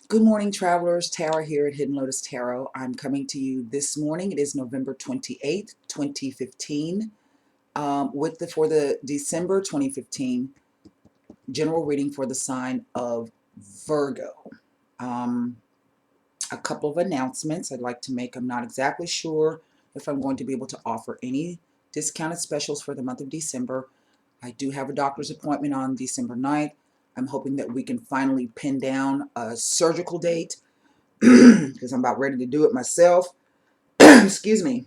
Good morning, travelers. Tara here at Hidden Lotus Tarot. I'm coming to you this morning. It is November 28th, 2015, for the December 2015 general reading for the sign of Virgo. Um, a couple of announcements I'd like to make. I'm not exactly sure if I'm going to be able to offer any discounted specials for the month of December. I do have a doctor's appointment on December 9th. I'm hoping that we can finally pin down a surgical date because I'm about ready to do it myself. Excuse me.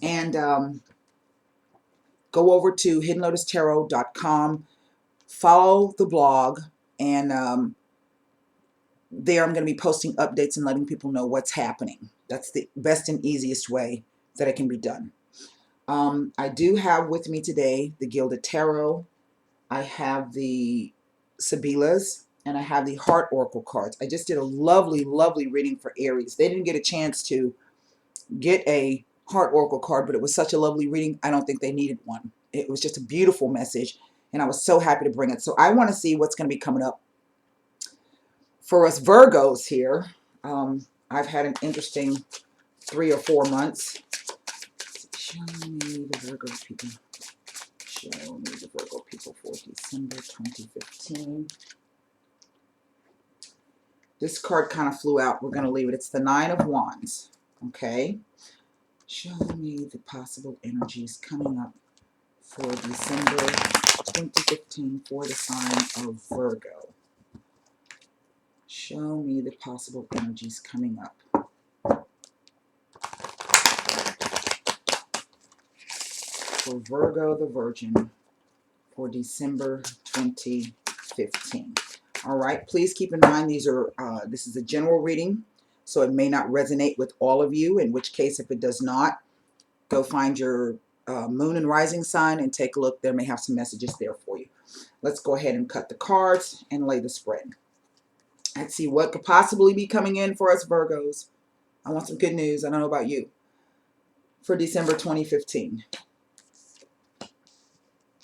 And go over to hiddenlotustarot.com, follow the blog, and there I'm going to be posting updates and letting people know what's happening. That's the best and easiest way that it can be done. I do have with me today the Gilded Tarot. I have the Sibilas, and I have the Heart Oracle cards. I just did a lovely, lovely reading for Aries. They didn't get a chance to get a Heart Oracle card, but it was such a lovely reading. I don't think they needed one. It was just a beautiful message, and I was so happy to bring it. So I want to see what's going to be coming up for us Virgos here. I've had an interesting 3 or 4 months. Show me the Virgo people. Show me the Virgo people for December 2015. This card kind of flew out. We're going to leave it. It's the Nine of Wands. Okay. Show me the possible energies coming up for December 2015 for the sign of Virgo. Show me the possible energies coming up. For Virgo the Virgin for December 2015. All right, please keep in mind this is a general reading, so it may not resonate with all of you, in which case if it does not, go find your moon and rising sign and take a look. There may have some messages there for you. Let's go ahead and cut the cards and lay the spread. Let's see what could possibly be coming in for us Virgos. I want some good news. I don't know about you. For December 2015.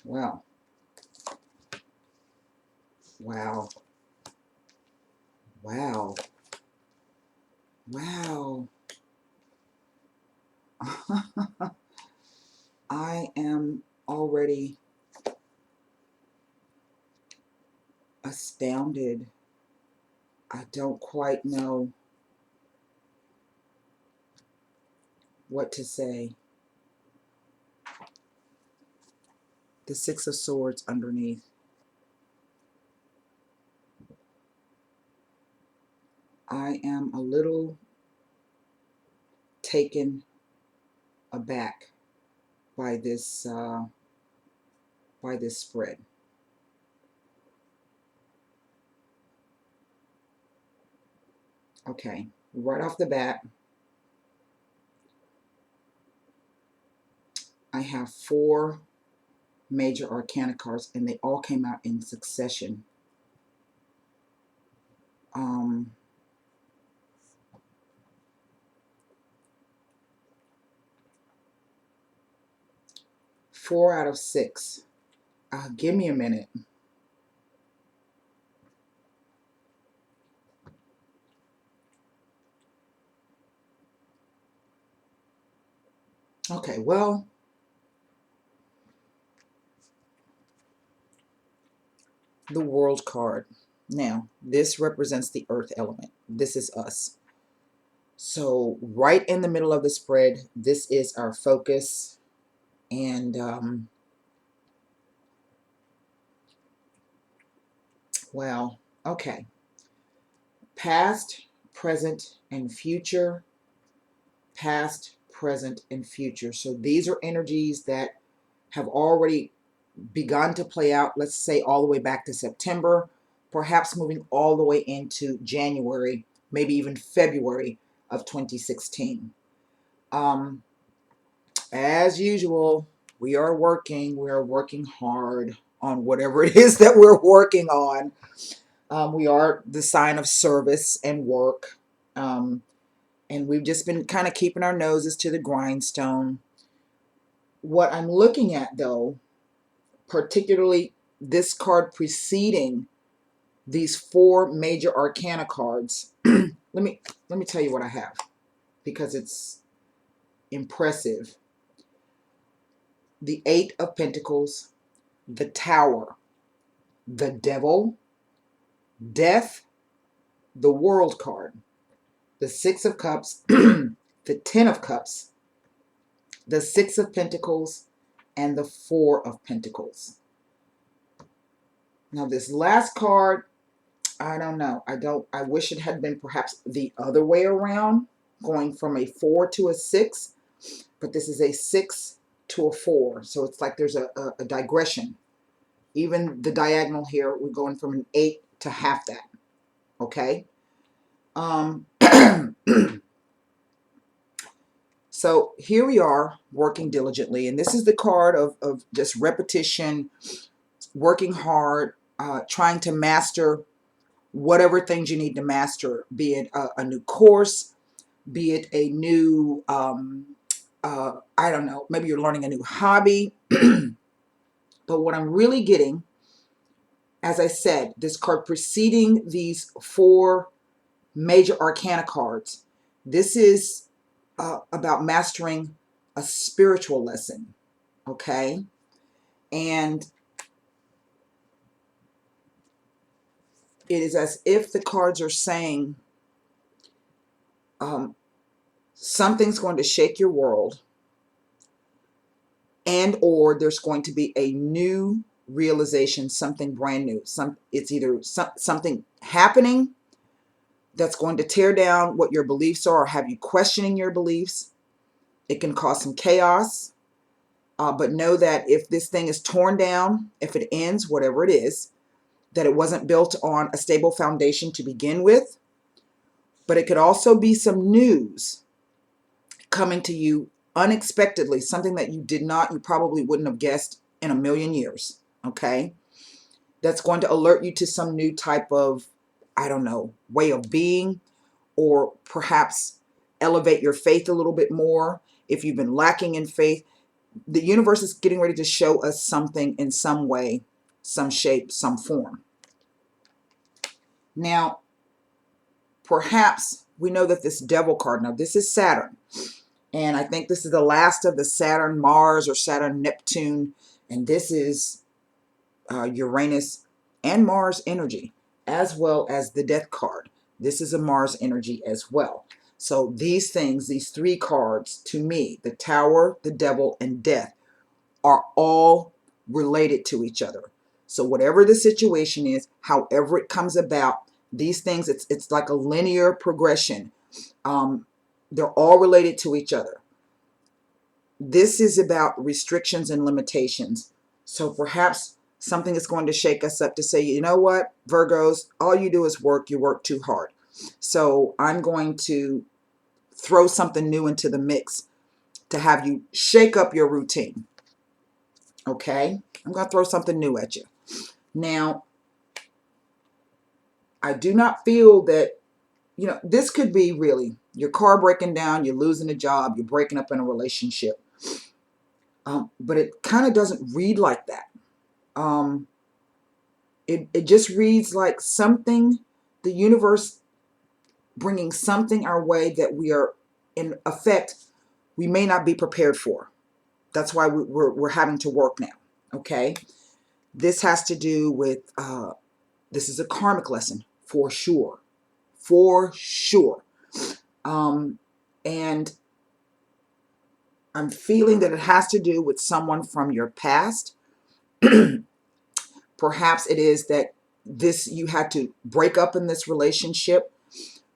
Wow. Wow. Wow. Wow. I am already astounded. I don't quite know what to say. The Six of Swords underneath. I am a little taken aback by this spread. Okay, right off the bat, I have 4 major arcana cards, and they all came out in succession. 4 out of 6. Give me a minute. Okay, well, the World card. Now, this represents the earth element. This is us. So right in the middle of the spread, this is our focus. And well, okay. Past, present, and future. Past, present, and future. So these are energies that have already begun to play out, let's say all the way back to September, perhaps moving all the way into January, maybe even February of 2016. As usual, we are working hard on whatever it is that we're working on. We are the sign of service and work. And we've just been kind of keeping our noses to the grindstone. What I'm looking at, though, particularly this card preceding these four major arcana cards. let me tell you what I have, because it's impressive. The Eight of Pentacles, the Tower, the Devil, Death, the World card, the Six of Cups, the Ten of Cups, the Six of Pentacles, and the Four of Pentacles. Now this last card, I don't know. I wish it had been perhaps the other way around, going from a 4 to a 6, but this is a 6 to a 4. So it's like there's a digression. Even the diagonal here, we're going from an 8 to half that. Okay? So here we are working diligently, and this is the card of just repetition, working hard, trying to master whatever things you need to master, be it a new course, be it a new, I don't know, maybe you're learning a new hobby. But what I'm really getting, as I said, this card preceding these four major arcana cards, this is about mastering a spiritual lesson, okay? And it is as if the cards are saying, something's going to shake your world, and or there's going to be a new realization, something brand new. It's either something happening that's going to tear down what your beliefs are or have you questioning your beliefs. It can cause some chaos, but know that if this thing is torn down, if it ends, whatever it is, that it wasn't built on a stable foundation to begin with. But it could also be some news coming to you unexpectedly, something that you probably wouldn't have guessed in a million years, okay? That's going to alert you to some new type of, I don't know, way of being, or perhaps elevate your faith a little bit more. If you've been lacking in faith, the universe is getting ready to show us something in some way, some shape, some form. Now, perhaps we know that this Devil card, now this is Saturn, and I think this is the last of the Saturn, Mars, or Saturn, Neptune, and this is Uranus and Mars energy, as well as the Death card. This is a Mars energy as well. So these things, these three cards, to me, the Tower, the Devil, and Death, are all related to each other. So whatever the situation is, however it comes about, these things, it's like a linear progression. They're all related to each other. This is about restrictions and limitations. So perhaps something is going to shake us up to say, you know what, Virgos, all you do is work. You work too hard. So I'm going to throw something new into the mix to have you shake up your routine. Okay? I'm going to throw something new at you. Now, I do not feel that, you know, this could be really your car breaking down, you're losing a job, you're breaking up in a relationship. But it kind of doesn't read like that. It just reads like something, the universe bringing something our way that we are, in effect, we may not be prepared for. That's why we're having to work now. Okay? This has to do with, this is a karmic lesson for sure. For sure. And I'm feeling that it has to do with someone from your past. Perhaps it is that you had to break up in this relationship,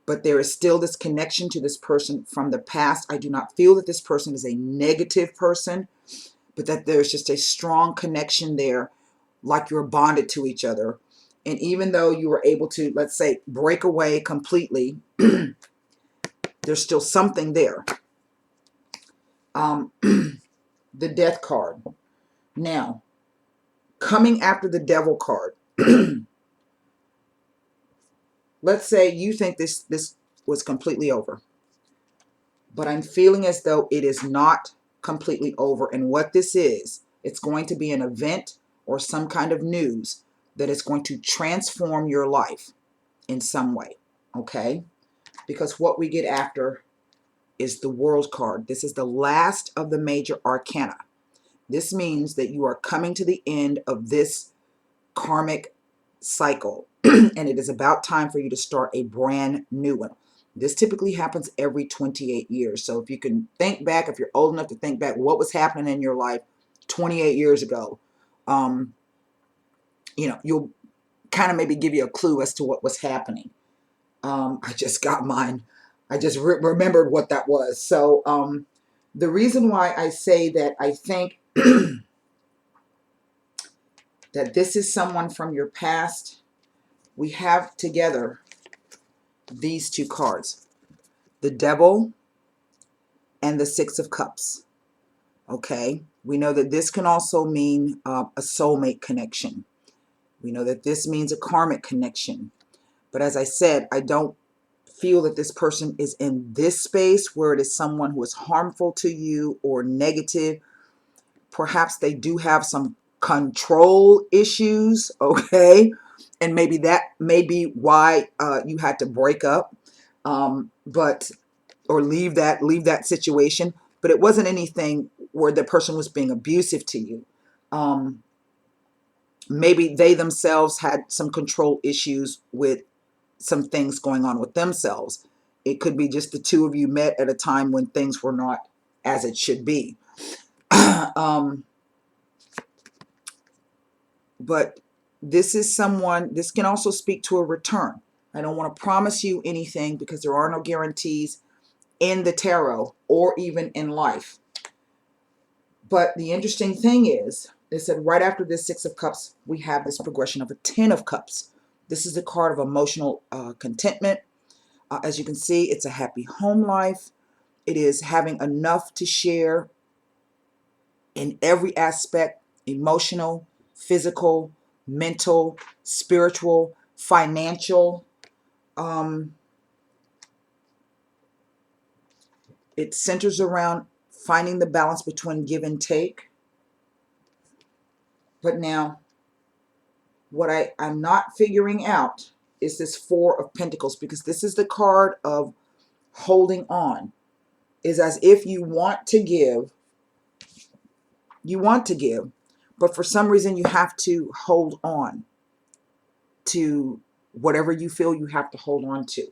but there is still this connection to this person from the past. I do not feel that this person is a negative person, but that there's just a strong connection there, like you're bonded to each other. And even though you were able to, let's say, break away completely, there's still something there. The Death card. Now, coming after the Devil card, let's say you think this was completely over, but I'm feeling as though it is not completely over. And what this is, it's going to be an event or some kind of news that is going to transform your life in some way, okay? Because what we get after is the World card. This is the last of the major arcana. This means that you are coming to the end of this karmic cycle, and it is about time for you to start a brand new one. This typically happens every 28 years. So if you can think back, if you're old enough to think back what was happening in your life 28 years ago, you'll kind of maybe give you a clue as to what was happening. I just got mine. I just remembered what that was. So the reason why I say that I think that this is someone from your past, we have together these two cards, the Devil and the Six of Cups. Okay, we know that this can also mean a soulmate connection. We know that this means a karmic connection. But as I said, I don't feel that this person is in this space where it is someone who is harmful to you or negative. Perhaps they do have some control issues, okay? And maybe that may be why you had to break up, or leave that situation. But it wasn't anything where the person was being abusive to you. Maybe they themselves had some control issues with some things going on with themselves. It could be just the two of you met at a time when things were not as it should be. But this is someone, this can also speak to a return. I don't want to promise you anything because there are no guarantees in the tarot or even in life. But the interesting thing is, they said right after this Six of Cups, we have this progression of a Ten of Cups. This is the card of emotional contentment. As you can see, it's a happy home life. It is having enough to share in every aspect: emotional, physical, mental, spiritual, financial. It centers around finding the balance between give and take. But now, what I'm not figuring out is this Four of Pentacles, because this is the card of holding on. Is as if you want to give, but for some reason you have to hold on to whatever you feel you have to hold on to.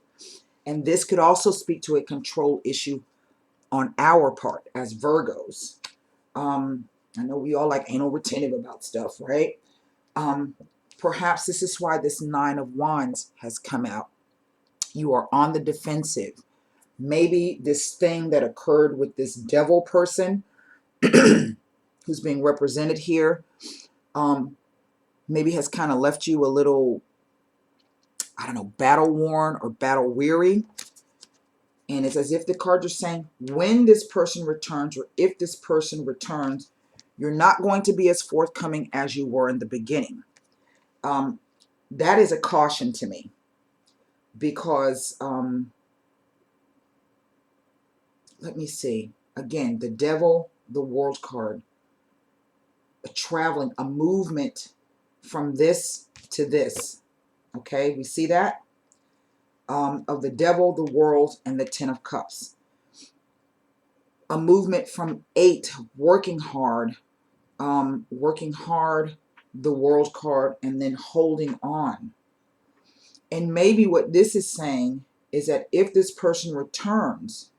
And this could also speak to a control issue on our part as Virgos. I know we all like anal retentive about stuff, right? Perhaps this is why this Nine of Wands has come out. You are on the defensive. Maybe this thing that occurred with this devil person who's being represented here, maybe has kind of left you a little, I don't know, battle worn or battle weary. And it's as if the cards are saying, when this person returns, or if this person returns, you're not going to be as forthcoming as you were in the beginning. That is a caution to me, because let me see. Again, the Devil, the World card, a traveling, a movement from this to this. Okay, we see that? Of the Devil, the World, and the Ten of Cups. A movement from 8, working hard, the World card, and then holding on. And maybe what this is saying is that if this person returns,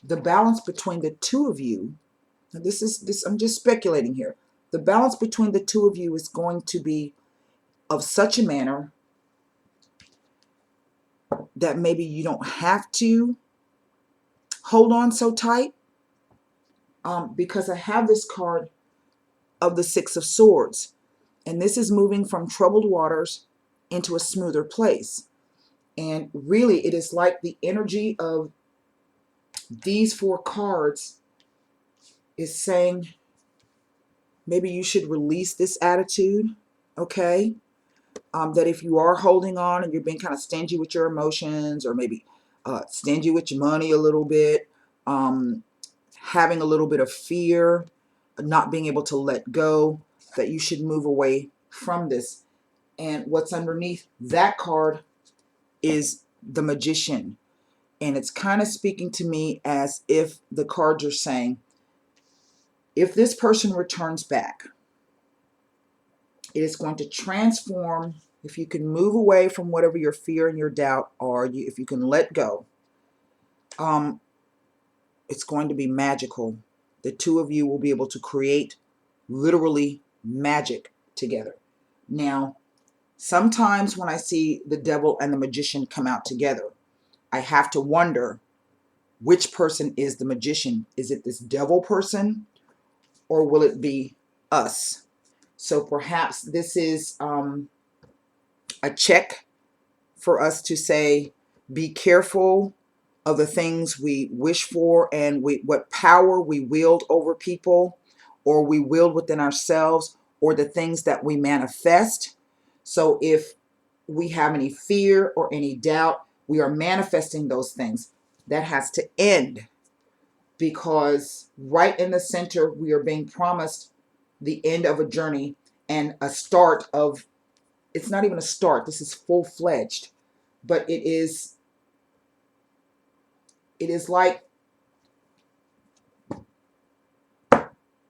the balance between the two of you, now I'm just speculating here, the balance between the two of you is going to be of such a manner that maybe you don't have to hold on so tight, because I have this card of the Six of Swords, and this is moving from troubled waters into a smoother place. And really, it is like the energy of these 4 cards is saying maybe you should release this attitude, okay? That if you are holding on and you're being kind of stingy with your emotions, or maybe stingy with your money a little bit, having a little bit of fear, not being able to let go, that you should move away from this. And what's underneath that card is the Magician. And it's kind of speaking to me as if the cards are saying, if this person returns back, it is going to transform. If you can move away from whatever your fear and your doubt are, if you can let go, it's going to be magical. The two of you will be able to create literally magic together. Now, sometimes when I see the devil and the magician come out together, I have to wonder which person is the magician. Is it this devil person, or will it be us? So perhaps this is a check for us to say, be careful of the things we wish for and what power we wield over people, or we wield within ourselves, or the things that we manifest. So if we have any fear or any doubt, we are manifesting those things. That has to end, because right in the center, we are being promised the end of a journey and a start of, it's not even a start, this is full-fledged, but it is like,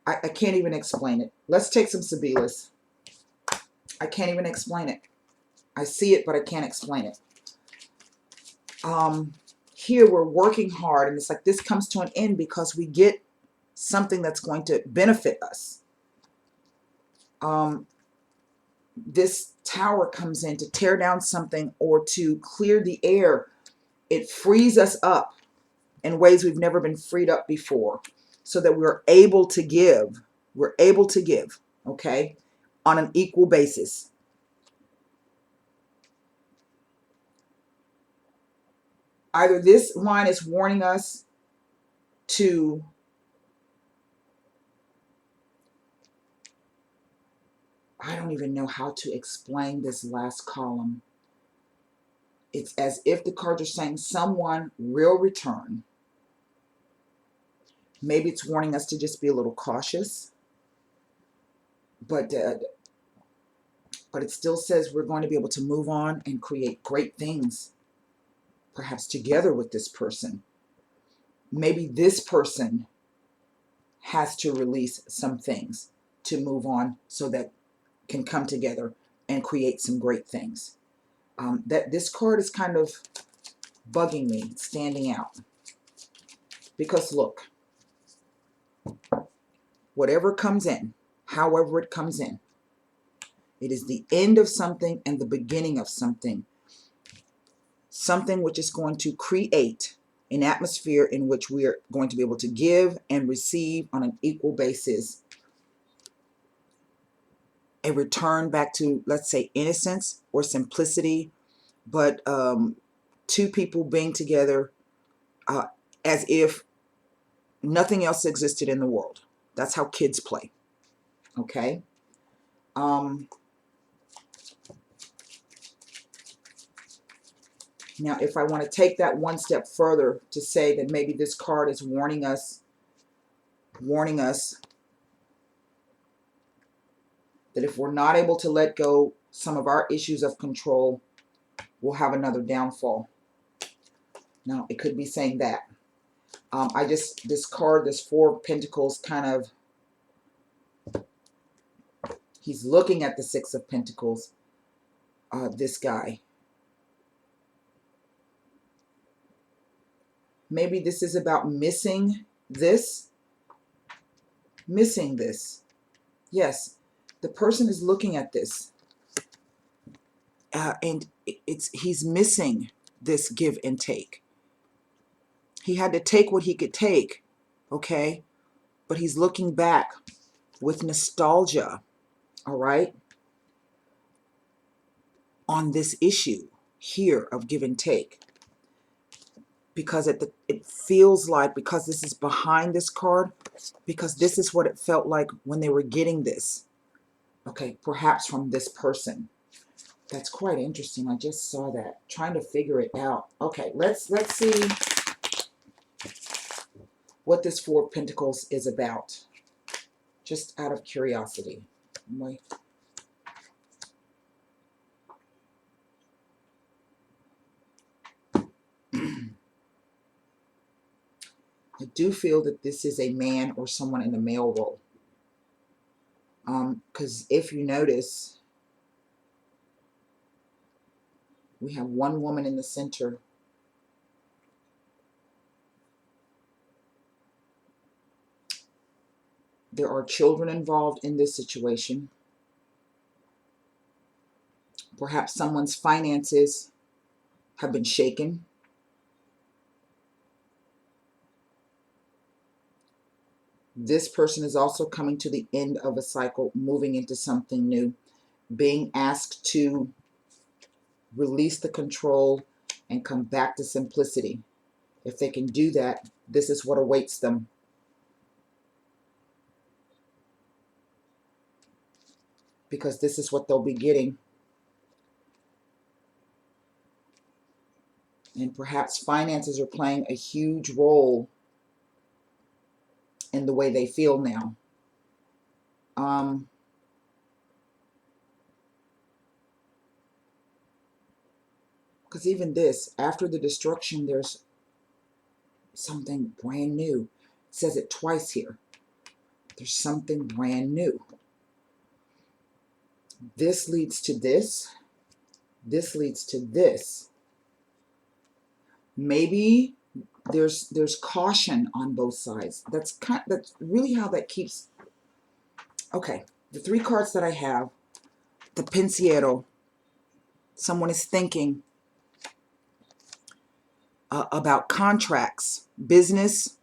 I can't even explain it. Let's take some Sibilas. I can't even explain it. I see it, but I can't explain it. Here we're working hard, and it's like this comes to an end because we get something that's going to benefit us. This tower comes in to tear down something or to clear the air. It frees us up in ways we've never been freed up before, so that we're able to give. We're able to give, okay, on an equal basis. Either this line is warning us to I don't even know how to explain this last column. It's as if the cards are saying someone will return. Maybe it's warning us to just be a little cautious. But it still says we're going to be able to move on and create great things, perhaps together with this person. Maybe this person has to release some things to move on so that can come together and create some great things. That this card is kind of bugging me, standing out. Because look, whatever comes in, however it comes in, it is the end of something and the beginning of something. Something which is going to create an atmosphere in which we are going to be able to give and receive on an equal basis. A return back to, let's say, innocence or simplicity, but two people being together as if nothing else existed in the world. That's how kids play. Okay? Now, if I want to take that one step further to say that maybe this card is warning us that if we're not able to let go some of our issues of control, we'll have another downfall. Now, it could be saying that. This card, this Four of Pentacles, kind of, he's looking at the Six of Pentacles, this guy. Maybe this is about missing this. Missing this. Yes, the person is looking at this. And he's missing this give and take. He had to take what he could take, okay? But he's looking back with nostalgia, all right, on this issue here of give and take. Because it feels like, because this is behind this card, because this is what it felt like when they were getting this, okay, perhaps from this person. That's quite interesting. I just saw that, trying to figure it out. Okay, let's see what this Four of Pentacles is about, just out of curiosity. Wait. I do feel that this is a man or someone in the male role. Because if you notice, we have one woman in the center. There are children involved in this situation. Perhaps someone's finances have been shaken. This person is also coming to the end of a cycle, moving into something new, being asked to release the control and come back to simplicity. If they can do that, this is what awaits them. Because this is what they'll be getting. And perhaps finances are playing a huge role in the way they feel now. Because even this, after the destruction, there's something brand new. It says it twice here. There's something brand new. This leads to this. This leads to this. Maybe there's caution on both sides. That's really how that keeps. Okay, the three cards that I have, the Pensiero. Someone is thinking about contracts, business.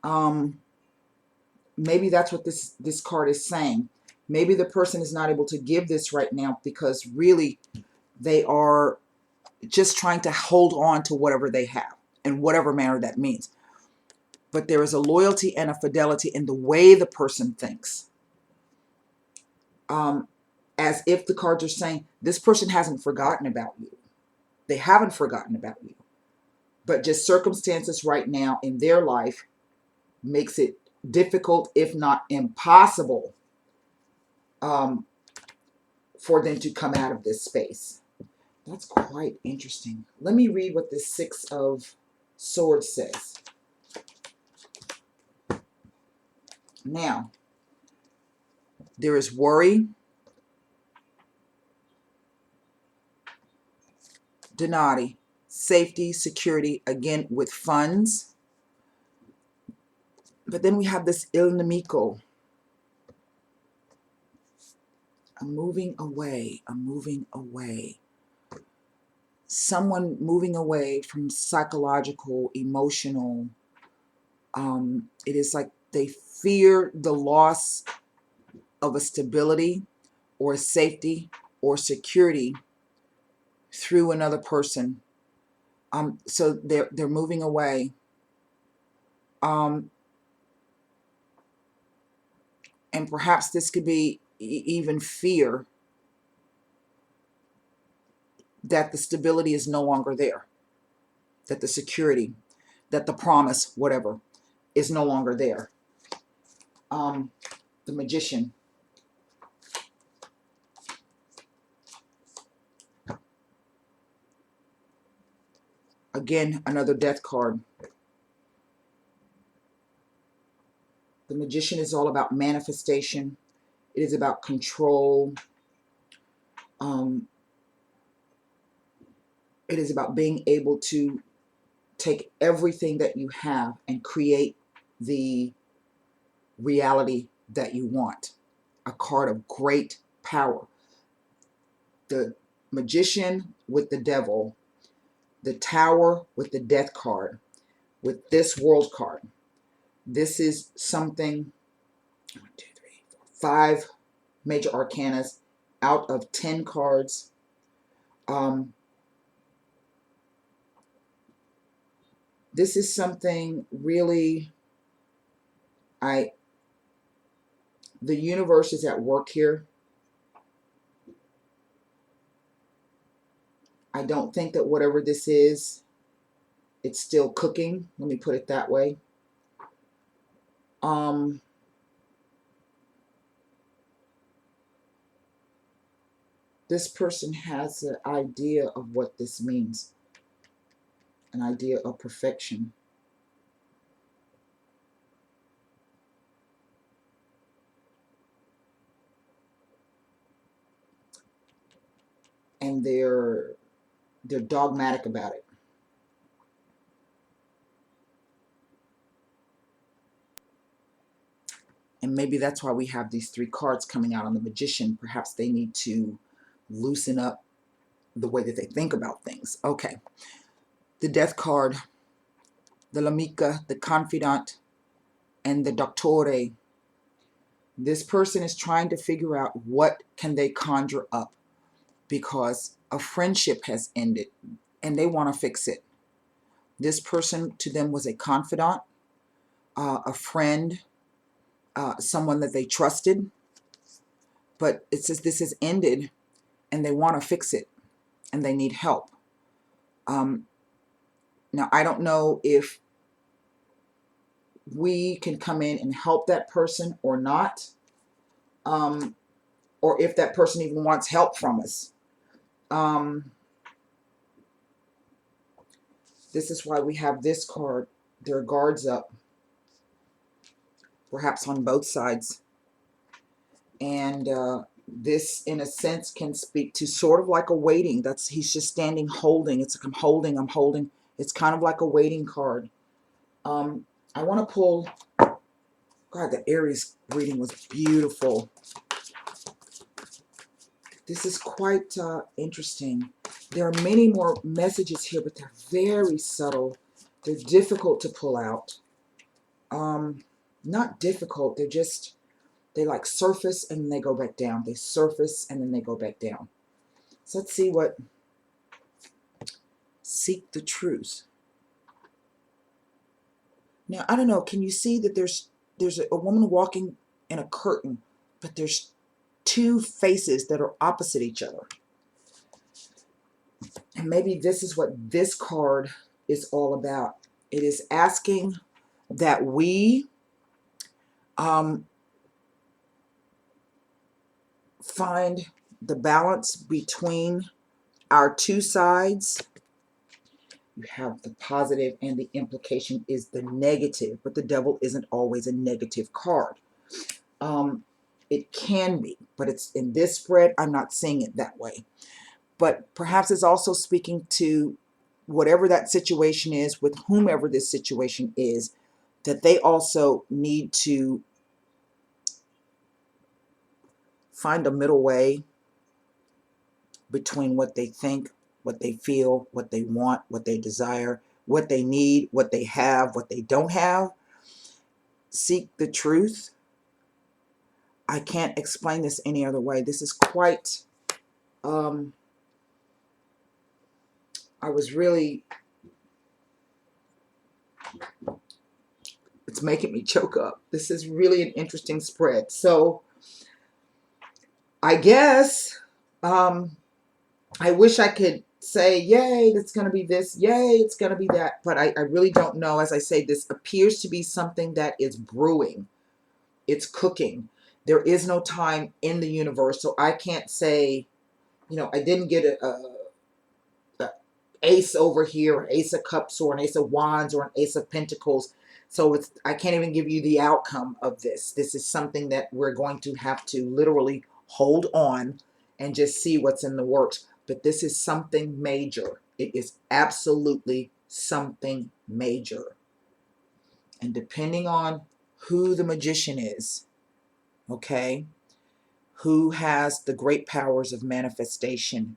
Maybe that's what this card is saying. Maybe the person is not able to give this right now because really they are just trying to hold on to whatever they have in whatever manner that means. But there is a loyalty and a fidelity in the way the person thinks. As if the cards are saying, this person hasn't forgotten about you. They haven't forgotten about you. But just circumstances right now in their life makes it difficult, if not impossible, for them to come out of this space. That's quite interesting. Let me read what this Six of Swords says. Now, there is worry, Donati, safety, security, again with funds. But then we have this Il Nemico. I'm moving away. I'm moving away. Someone moving away from psychological, emotional. It is like they fear the loss of a stability or safety or security through another person. So they're moving away. And perhaps this could be even fear that the stability is no longer there, that the security, that the promise, whatever, is no longer there. The Magician. Again, another death card. The Magician is all about manifestation. It is about control. It is about being able to take everything that you have and create the reality that you want. A card of great power. The Magician with the Devil, the Tower with the Death card, with this World card. This is something, 1, 2, 3, 4, 5 major arcanas out of 10 cards. This is something really, the universe is at work here. I don't think that whatever this is, it's still cooking. Let me put it that way. This person has an idea of what this means. An idea of perfection. and they're dogmatic about it. And maybe that's why we have these three cards coming out on the Magician. Perhaps they need to loosen up the way that they think about things. Okay. The Death card, the L'Amica, the Confidant, and the Doctore. This person is trying to figure out what can they conjure up because a friendship has ended and they want to fix it. This person to them was a confidant, a friend, someone that they trusted, but it says this has ended and they want to fix it and they need help. Now, I don't know if we can come in and help that person or not, or if that person even wants help from us. This is why we have this card. There are guards up, perhaps on both sides. And this, in a sense, can speak to sort of like a waiting. That's, he's just standing holding. It's like I'm holding. It's kind of like a waiting card. I want to pull, God, the Aries reading was beautiful. This is quite interesting. There are many more messages here, but they're very subtle. They're difficult to pull out. Not difficult, they're just, they like surface and then they go back down. They surface and then they go back down. So let's see what, seek the truth. Now, I don't know, can you see that there's a woman walking in a curtain, but there's two faces that are opposite each other. And maybe this is what this card is all about. It is asking that we find the balance between our two sides. You have the positive and the implication is the negative, but the devil isn't always a negative card. It can be, but it's in this spread, I'm not seeing it that way. But perhaps it's also speaking to whatever that situation is, with whomever this situation is, that they also need to find a middle way between what they think, what they feel, what they want, what they desire, what they need, what they have, what they don't have. Seek the truth. I can't explain this any other way. This is quite, I was really, it's making me choke up. This is really an interesting spread. So I guess, I wish I could say, yay, it's going to be this, yay, it's going to be that, but I really don't know. As I say, this appears to be something that is brewing. It's cooking. There is no time in the universe, so I can't say, you know, I didn't get a ace over here, an ace of cups or an ace of wands or an ace of pentacles. So it's, I can't even give you the outcome of this. This is something that we're going to have to literally hold on and just see what's in the works. But this is something major. It is absolutely something major. And depending on who the magician is, okay, who has the great powers of manifestation.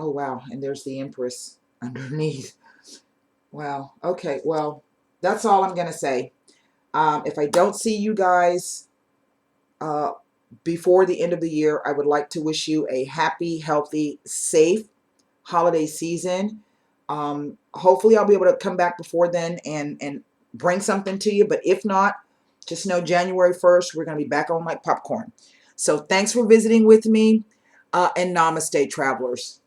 Oh, wow. And there's the Empress underneath. Wow. Okay. Well, that's all I'm going to say. If I don't see you guys before the end of the year, I would like to wish you a happy, healthy, safe holiday season. Hopefully I'll be able to come back before then and bring something to you. But if not, just know January 1st, we're going to be back on like popcorn. So thanks for visiting with me, and namaste, travelers.